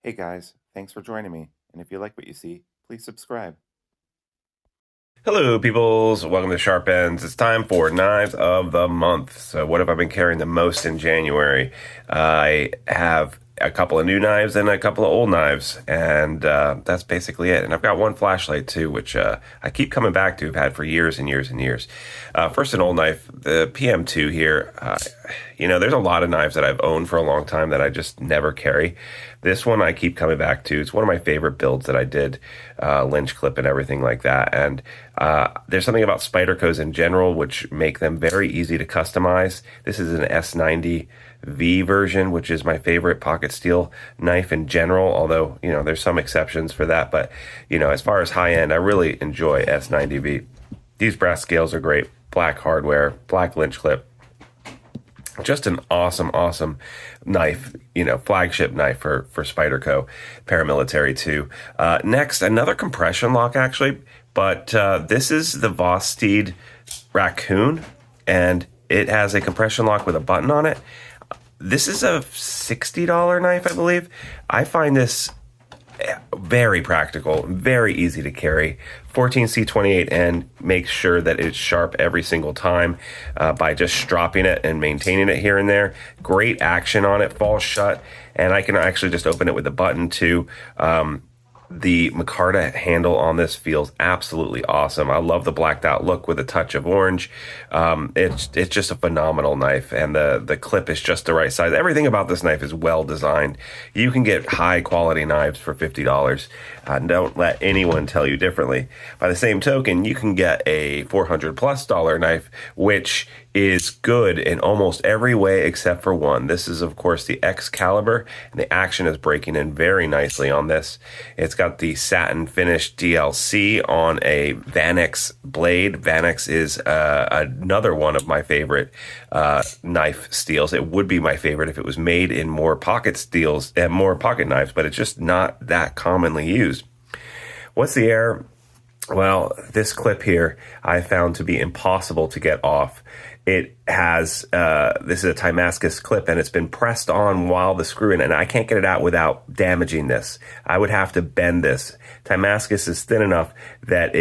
Hey guys, thanks for joining me. And if you like what you see, please subscribe. Hello, peoples. Welcome to Sharp Ends. It's time for Knives of the Month. So, what have I been carrying the most in January? I have a couple of new knives and a couple of old knives, and that's basically it. And I've got one flashlight too, which I keep coming back to. I've had for years and years and years. First, an old knife, the PM2 here. There's a lot of knives that I've owned for a long time that I just never carry. This one I keep coming back to. It's one of my favorite builds that I did, Lynch clip and everything like that. And there's something about Spydercos in general which make them very easy to customize. This is an S90 V version, which is my favorite pocket steel knife in general, although, there's some exceptions for that. But, as far as high end, I really enjoy S90V. These brass scales are great. Black hardware, black Lynch clip. Just an awesome knife, flagship knife for Spyderco paramilitary too. Next, another compression lock actually, but this is the Vosteed Raccoon, and it has a compression lock with a button on it. This is a $60 knife, I believe. I find this very practical, very easy to carry. 14C28 and make sure that it's sharp every single time by just stropping it and maintaining it here and there. Great action on it, falls shut, and I can actually just open it with a button too. The micarta handle on this feels absolutely awesome. I love the blacked out look with a touch of orange. It's just a phenomenal knife, and the clip is just the right size. Everything about this knife is well designed. You can get high quality knives for $50. Don't let anyone tell you differently. By the same token, you can get a $400+ knife, which is good in almost every way except for one. This is, of course, the Excalibur, and the action is breaking in very nicely on this. It's got the satin finish DLC on a Vanex blade. Vanex is another one of my favorite knife steels. It would be my favorite if it was made in more pocket steels and more pocket knives, but it's just not that commonly used. What's the error? Well, this clip here I found to be impossible to get off. It has, this is a Timascus clip, and it's been pressed on while the screw in, and I can't get it out without damaging this. I would have to bend this. Timascus is thin enough that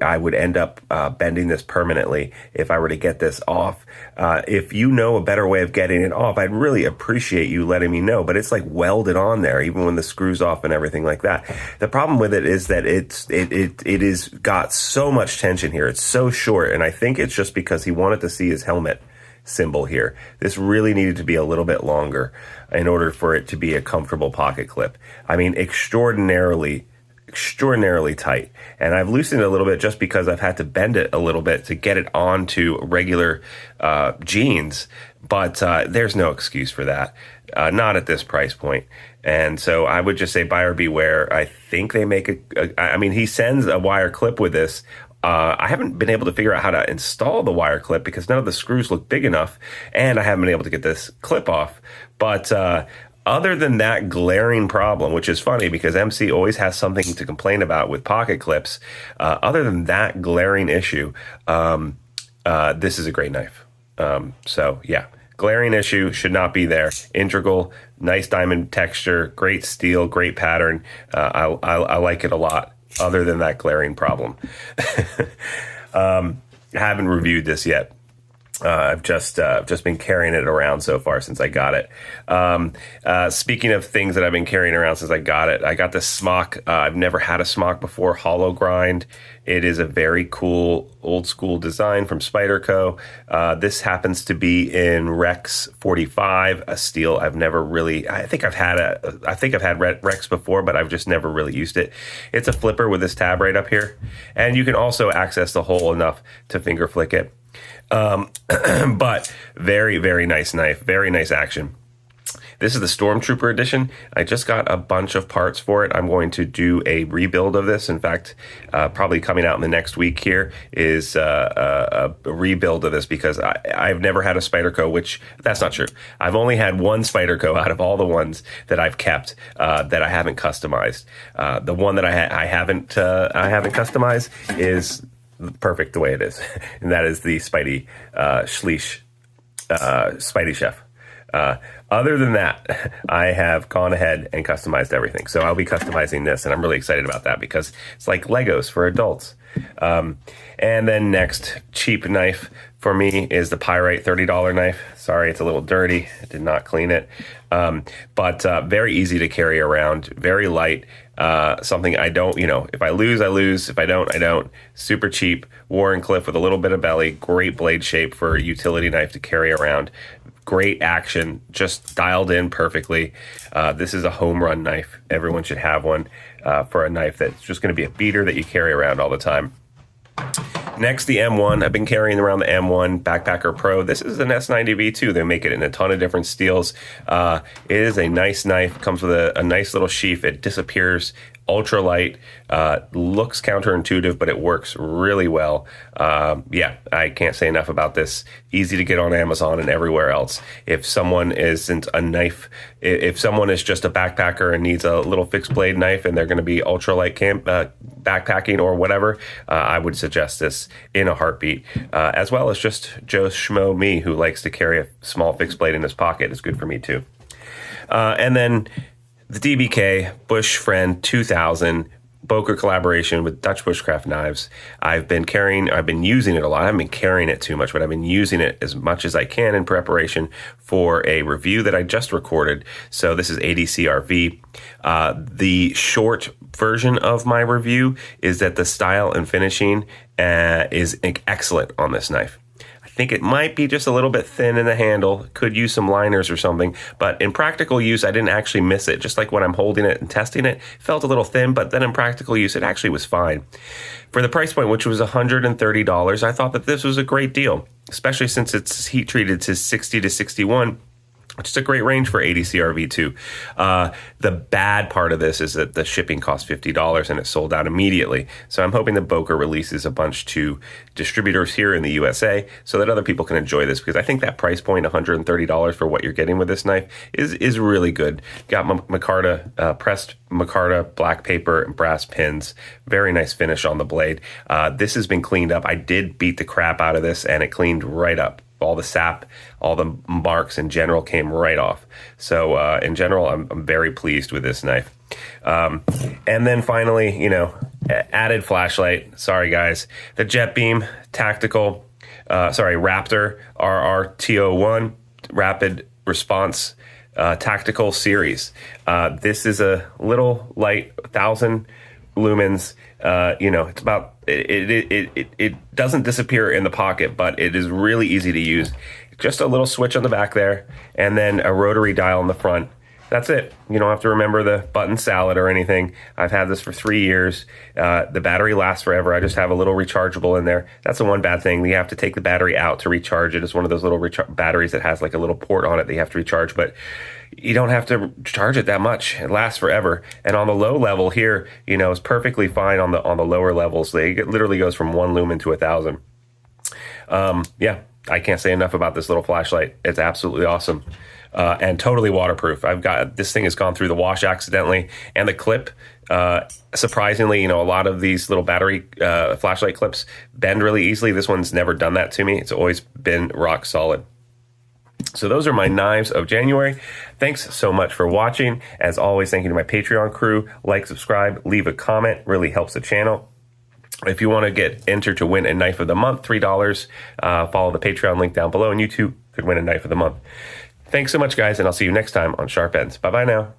I would end up bending this permanently if I were to get this off. If you know a better way of getting it off, I'd really appreciate you letting me know, but it's like welded on there, even when the screw's off and everything like that. The problem with it is that it is got so much tension here. It's so short, and I think it's just because he wanted to see his helmet symbol here. This really needed to be a little bit longer in order for it to be a comfortable pocket clip. I mean, extraordinarily tight. And I've loosened it a little bit just because I've had to bend it a little bit to get it onto regular jeans. But there's no excuse for that. Not at this price point. And so I would just say buyer beware. I think they make he sends a wire clip with this. I haven't been able to figure out how to install the wire clip because none of the screws look big enough, and I haven't been able to get this clip off. But other than that glaring problem, which is funny because MC always has something to complain about with pocket clips, other than that glaring issue, this is a great knife. So yeah, glaring issue should not be there. Integral, nice diamond texture, great steel, great pattern. I like it a lot. Other than that glaring problem. I haven't reviewed this yet. I've just been carrying it around so far since I got it. Speaking of things that I've been carrying around since I got it, I got this smock. I've never had a smock before, Hollow Grind. It is a very cool old school design from Spyderco. This happens to be in Rex 45, a steel I've never really, I think I've had Rex before, but I've just never really used it. It's a flipper with this tab right up here. And you can also access the hole enough to finger flick it. But very nice knife, very nice action. This is the Stormtrooper edition. I just got a bunch of parts for it. I'm going to do a rebuild of this. In fact, probably coming out in the next week here is a rebuild of this because I've never had a Spyderco, which that's not true. I've only had one Spyderco out of all the ones that I've kept that I haven't customized. The one that I haven't customized is perfect the way it is, and that is the Spidey Schleich Spidey Chef. Other than that, I have gone ahead and customized everything. So I'll be customizing this, and I'm really excited about that because it's like Legos for adults. And then next, cheap knife for me is the Pyrite $30 knife. Sorry, it's a little dirty. I did not clean it. But very easy to carry around, very light. Something I don't, if I lose, I lose. If I don't, I don't. Super cheap. Wharncliffe with a little bit of belly. Great blade shape for a utility knife to carry around. Great action, just dialed in perfectly. This is a home run knife. Everyone should have one for a knife that's just going to be a beater that you carry around all the time. Next, the M1. I've been carrying around the M1 Backpacker Pro. This is an S90 V2. They make it in a ton of different steels. It is a nice knife. Comes with a nice little sheath. It disappears. Ultra light, looks counterintuitive, but it works really well. Yeah, I can't say enough about this. Easy to get on Amazon and everywhere else. If someone isn't a knife, if someone is just a backpacker and needs a little fixed blade knife and they're going to be ultra light backpacking or whatever, I would suggest this in a heartbeat. As well as just Joe Schmo me, who likes to carry a small fixed blade in his pocket. It's good for me too. And then the DBK Bush Friend 2000 Boker collaboration with Dutch Bushcraft Knives. I've been using it a lot. I haven't been carrying it too much, but I've been using it as much as I can in preparation for a review that I just recorded. So this is ADCRV. The short version of my review is that the style and finishing is excellent on this knife. I think it might be just a little bit thin in the handle. Could use some liners or something. But in practical use, I didn't actually miss it. Just like when I'm holding it and testing it, felt a little thin. But then in practical use, it actually was fine. For the price point, which was $130, I thought that this was a great deal, especially since it's heat treated to 60 to 61. Which is a great range for ADCRV2. The bad part of this is that the shipping costs $50 and it sold out immediately. So I'm hoping that Boker releases a bunch to distributors here in the USA so that other people can enjoy this, because I think that price point, $130 for what you're getting with this knife, is really good. Got micarta, pressed micarta, black paper, and brass pins. Very nice finish on the blade. This has been cleaned up. I did beat the crap out of this and it cleaned right up. All the sap, all the marks in general came right off. So in general, I'm very pleased with this knife. And then finally, added flashlight. Sorry, guys. The JetBeam Tactical, Raptor RRT01 Rapid Response Tactical Series. This is a little light, 1,000 lumens. It's about it doesn't disappear in the pocket, but it is really easy to use. Just a little switch on the back there, and then a rotary dial in the front. That's it. You don't have to remember the button salad or anything. I've had this for 3 years. The battery lasts forever. I just have a little rechargeable in there. That's the one bad thing. You have to take the battery out to recharge it. It's one of those little batteries that has like a little port on it that you have to recharge, but you don't have to charge it that much. It lasts forever. And on the low level here, it's perfectly fine on the lower levels. It literally goes from 1 lumen to 1,000. Yeah, I can't say enough about this little flashlight. It's absolutely awesome. And totally waterproof. This thing has gone through the wash accidentally, and the clip, surprisingly, a lot of these little battery flashlight clips bend really easily. This one's never done that to me. It's always been rock solid. So those are my knives of January. Thanks so much for watching. As always, thank you to my Patreon crew. Like, subscribe, leave a comment. Really helps the channel. If you want to get entered to win a knife of the month, $3, follow the Patreon link down below, and you too could win a knife of the month. Thanks so much, guys, and I'll see you next time on Sharp Ends. Bye-bye now.